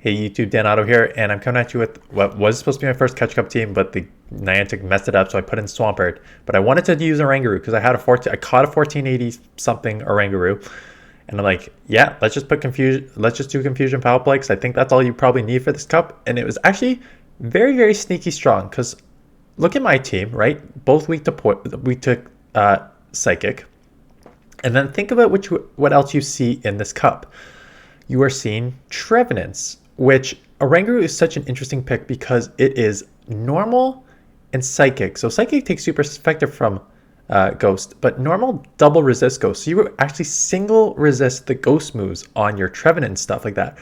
Hey YouTube, Dan Otto here, and I'm coming at you with what was supposed to be my first Catch Cup team, but the Niantic messed it up, so I put in Swampert. But I wanted to use Oranguru because I caught a 1480 something Oranguru, and I'm like, yeah, let's just do Confusion Power Play, because I think that's all you probably need for this cup. And it was actually very, very sneaky strong, because look at my team, right? Both weak to Psychic, and then think about what else you see in this cup. You are seeing Trevenants, which Oranguru is such an interesting pick because it is normal and psychic. So psychic takes super effective from Ghost, but normal double resist Ghost. So you would actually single resist the Ghost moves on your Trevenant and stuff like that,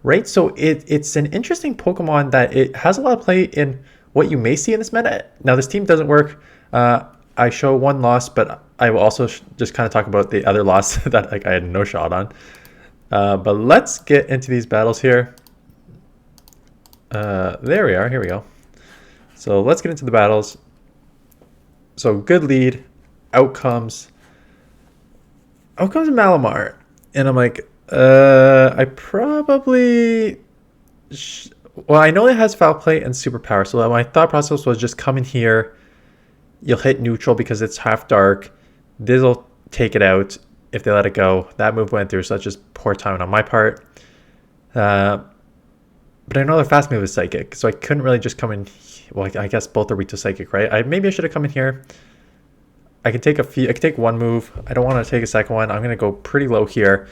right? So it's an interesting Pokemon that it has a lot of play in what you may see in this meta. Now this team doesn't work. I show one loss, but I will also just kind of talk about the other loss that I had no shot on. But let's get into these battles here. There we are. Here we go. So let's get into the battles. So good lead. Outcomes Malamar. And I'm like, I probably... Well, I know it has Foul Play and Superpower. So my thought process was just come in here. You'll hit neutral because it's half dark. This will take it out. If they let it go, that move went through, so that's just poor timing on my part. But I know their fast move is Psychic, so I couldn't really just come in. Well, I guess both are weak to Psychic, right? Maybe I should have come in here. I can take I can take one move. I don't want to take a second one. I'm going to go pretty low here.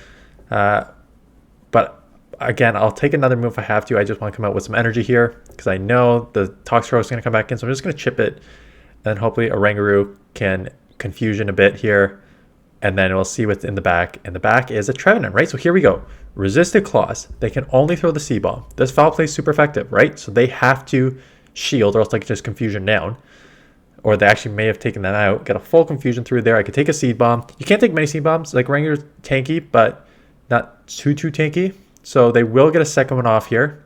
But again, I'll take another move if I have to. I just want to come out with some energy here because I know the toxicroak is going to come back in, so I'm just going to chip it. And hopefully Oranguru can Confusion a bit here. And then we'll see what's in the back. And the back is a Trevenant, right? So here we go. Resisted Claws. They can only throw the C-Bomb. This Foul Play is super effective, right? So they have to shield or else they can just Confusion down. Or they actually may have taken that out. Get a full Confusion through there. I could take a Seed Bomb. You can't take many Seed Bombs. Like Ranger's tanky, but not too tanky. So they will get a second one off here.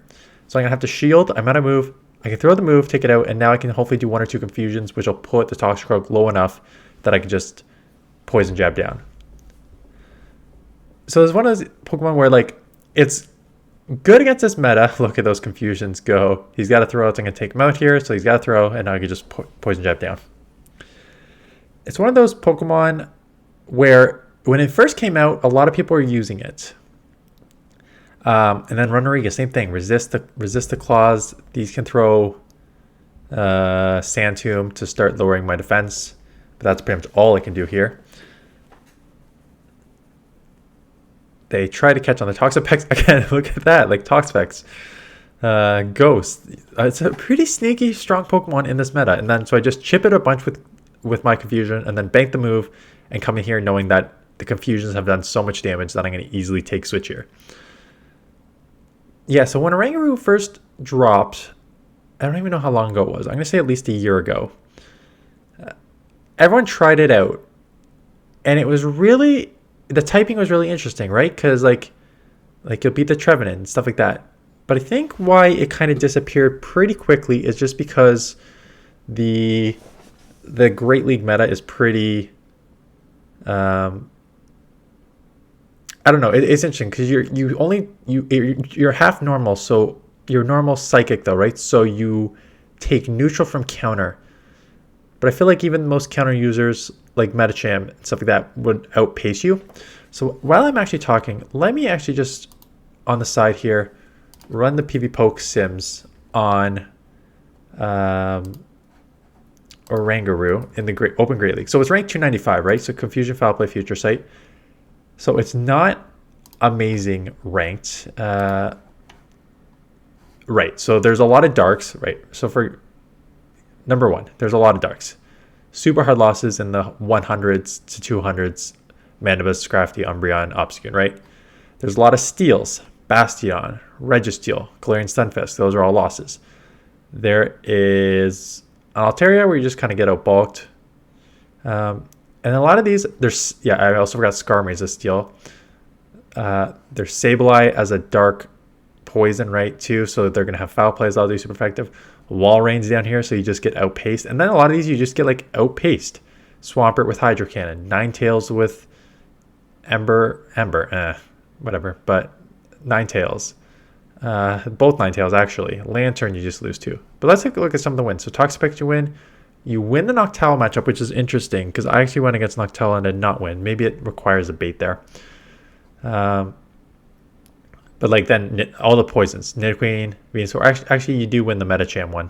So I'm going to have to shield. I'm out of move. I can throw the move, take it out, and now I can hopefully do one or two Confusions, which will put the Toxicroak low enough that I can just Poison Jab down. So there's one of those Pokemon where like it's good against this meta. Look at those Confusions go. He's got to throw. So I'm going to take him out here. So he's got to throw, and now I can just Poison Jab down. It's one of those Pokemon where when it first came out, a lot of people were using it. And then Runeriga, same thing. Resist the claws. These can throw Sand Tomb to start lowering my defense. But that's pretty much all I can do here. They try to catch on the toxapex. Again, look at that. Like toxapex. Ghost. It's a pretty sneaky, strong Pokemon in this meta. And then so I just chip it a bunch with my Confusion and then bank the move and come in here knowing that the Confusions have done so much damage that I'm going to easily take Switch here. Yeah, so when Oranguru first dropped, I don't even know how long ago it was. I'm going to say at least a year ago. Everyone tried it out. And it was really... The typing was really interesting, right? Because like you'll beat the Trevenant and stuff like that. But I think why it kind of disappeared pretty quickly is just because the Great League meta is pretty... I don't know. It's interesting because you're half normal, so you're normal Psychic though, right? So you take neutral from counter. But I feel like even most counter users like Metacham and stuff like that would outpace you. So while I'm actually talking, let me actually just on the side here run the PV Poke Sims on Oranguru in the Open Great League. So it's ranked 295, right? So Confusion, Foul Play, Future Sight. So it's not amazing ranked. Right. So there's a lot of darks, right? So for number one, there's a lot of darks. Super hard losses in the 100s to 200s. Manibus, Scrafty, Umbreon, Obscune, right? There's a lot of steals. Bastion, Registeel, Galarian Stunfisk. Those are all losses. There is an Altaria where you just kind of get outbulked. And a lot of these, I also forgot Skarmory as a steal. There's Sableye as a dark poison, right, too. So they're going to have Foul Plays. That'll do super effective. Wall Rains down here, so you just get outpaced. And then a lot of these you just get like outpaced. Swampert with Hydro Cannon. Ninetales with whatever. But Ninetales. Both Ninetales, actually. Lantern, you just lose 2. But let's take a look at some of the wins. So Toxapex, you win. You win the Noctowl matchup, which is interesting, because I actually went against Noctowl and did not win. Maybe it requires a bait there. But like then, all the poisons. Nidoqueen, Venusaur. Actually, you do win the Metacham one.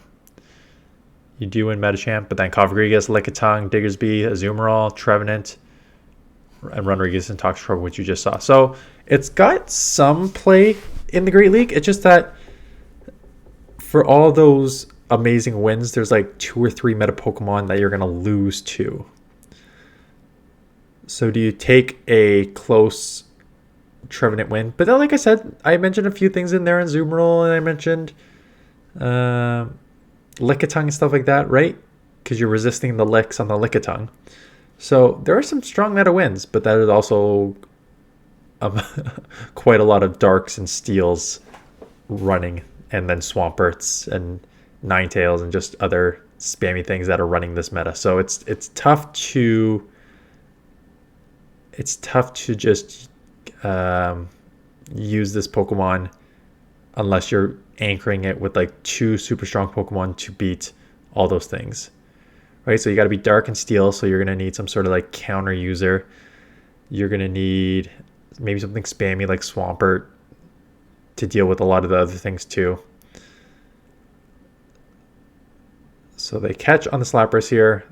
You do win Metacham, but then Cofagrigus, Lickitung, Diggersby, Azumarill, Trevenant, and Runrigus and Toxicroak, which you just saw. So it's got some play in the Great League. It's just that for all those amazing wins, there's like 2 or 3 meta Pokemon that you're going to lose to. So do you take a close Trevenant win? But then, like I said, I mentioned a few things in there in Azumarill, and I mentioned Lickitung and stuff like that, right? Because you're resisting the licks on the Lickitung. So there are some strong meta wins, but that is also quite a lot of Darks and Steels running, and then Swamperts and Ninetales and just other spammy things that are running this meta. So it's tough to just use this Pokemon unless you're anchoring it with like 2 super strong Pokemon to beat all those things. Right, so you got to be Dark and Steel, so you're going to need some sort of like counter user. You're going to need maybe something spammy like Swampert to deal with a lot of the other things too. So they catch on the Lapras here.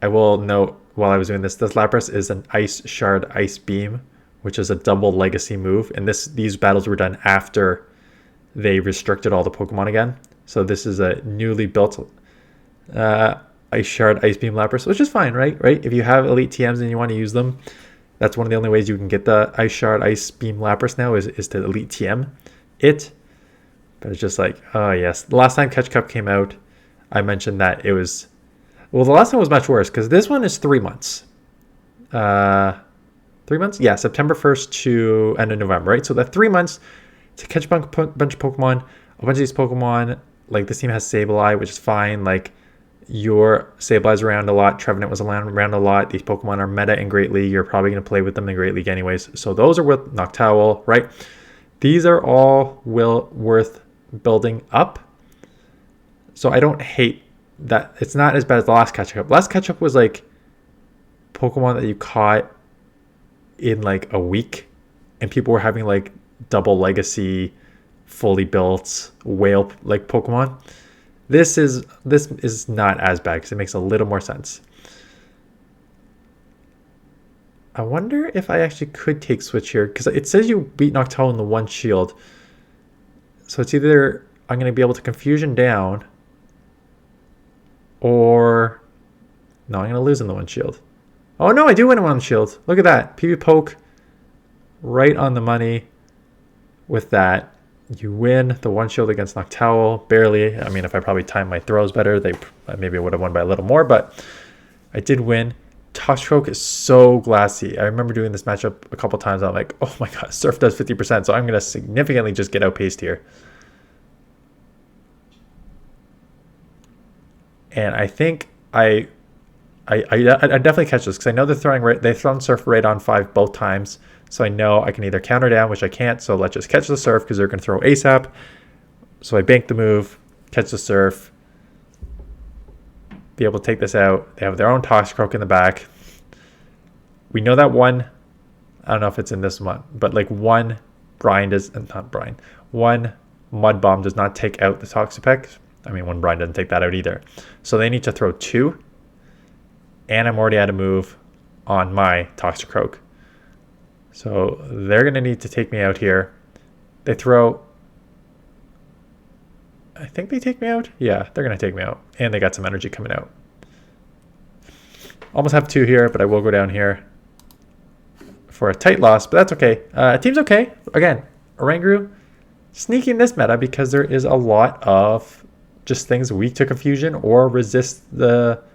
I will note while I was doing this Lapras is an Ice Shard Ice Beam, which is a double legacy move. And these battles were done after they restricted all the Pokemon again. So this is a newly built Ice Shard Ice Beam Lapras, which is fine, right? If you have Elite TMs and you want to use them, that's one of the only ways you can get the Ice Shard Ice Beam Lapras now is to Elite TM it. But it's just like, oh yes. The last time Catch Cup came out, I mentioned that it was... Well, the last one was much worse, because this one is 3 months. 3 months? Yeah, September 1st to end of November, right? So that 3 months to catch a bunch of Pokemon. A bunch of these Pokemon, like this team has Sableye, which is fine. Like, your Sableye's around a lot. Trevenant was around a lot. These Pokemon are meta in Great League. You're probably going to play with them in Great League anyways. So those are with Noctowl, right? These are all worth building up. So I don't hate that. It's not as bad as the last catch-up. Last catch-up was like Pokemon that you caught in like a week, and people were having like double legacy, fully built whale like Pokemon. This is not as bad because it makes a little more sense. I wonder if I actually could take Switch here, because it says you beat Noctowl in the 1 shield. So it's either I'm going to be able to Confusion down, or no, I'm going to lose in the 1 shield. Oh no, I do win in 1 shield. Look at that. PV Poke right on the money with that. You win the 1 shield against Noctowl, barely. I mean, if I probably timed my throws better, maybe I would have won by a little more, but I did win. Toxicroak is so glassy. I remember doing this matchup a couple times. I'm like, oh my god, Surf does 50%, so I'm going to significantly just get outpaced here. And I think I definitely catch this, because I know they've thrown Surf right on 5 both times. So I know I can either counter down, which I can't. So let's just catch the Surf, because they're going to throw ASAP. So I bank the move, catch the Surf, be able to take this out. They have their own Toxicroak in the back. We know that one, I don't know if it's in this one, but like one Mud Bomb does not take out the Toxapex. I mean, one Brine doesn't take that out either. So they need to throw 2. And I'm already at a move on my Toxicroak. So they're going to need to take me out here. They throw... I think they take me out. Yeah, they're going to take me out. And they got some energy coming out. Almost have 2 here, but I will go down here for a tight loss. But that's okay. Team's okay. Again, Oranguru sneaking this meta, because there is a lot of just things weak to Confusion or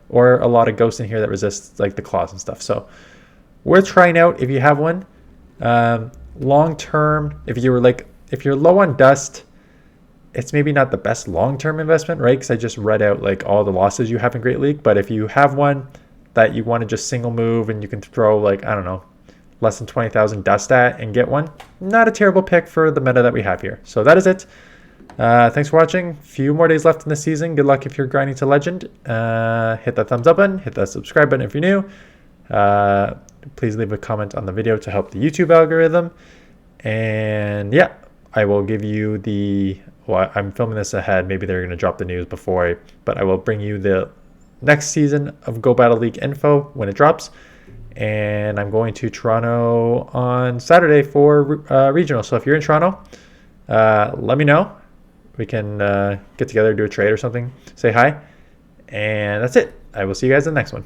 or a lot of ghosts in here that resist like the claws and stuff. So worth trying out if you have one. Long term, if you're low on dust, it's maybe not the best long-term investment, right? Because I just read out like all the losses you have in Great League. But if you have one that you want to just single move and you can throw like, I don't know, less than 20,000 dust stat and get one. Not a terrible pick for the meta that we have here. So that is it. Thanks for watching. Few more days left in the season. Good luck if you're grinding to legend. Hit that thumbs up button. Hit that subscribe button if you're new. Please leave a comment on the video to help the YouTube algorithm. And yeah, I will give you the... Well, I'm filming this ahead. Maybe they're going to drop the news before but I will bring you the next season of Go Battle League info when it drops. And I'm going to Toronto on Saturday for regional. So if you're in Toronto, let me know. We can get together, do a trade or something. Say hi. And that's it. I will see you guys in the next one.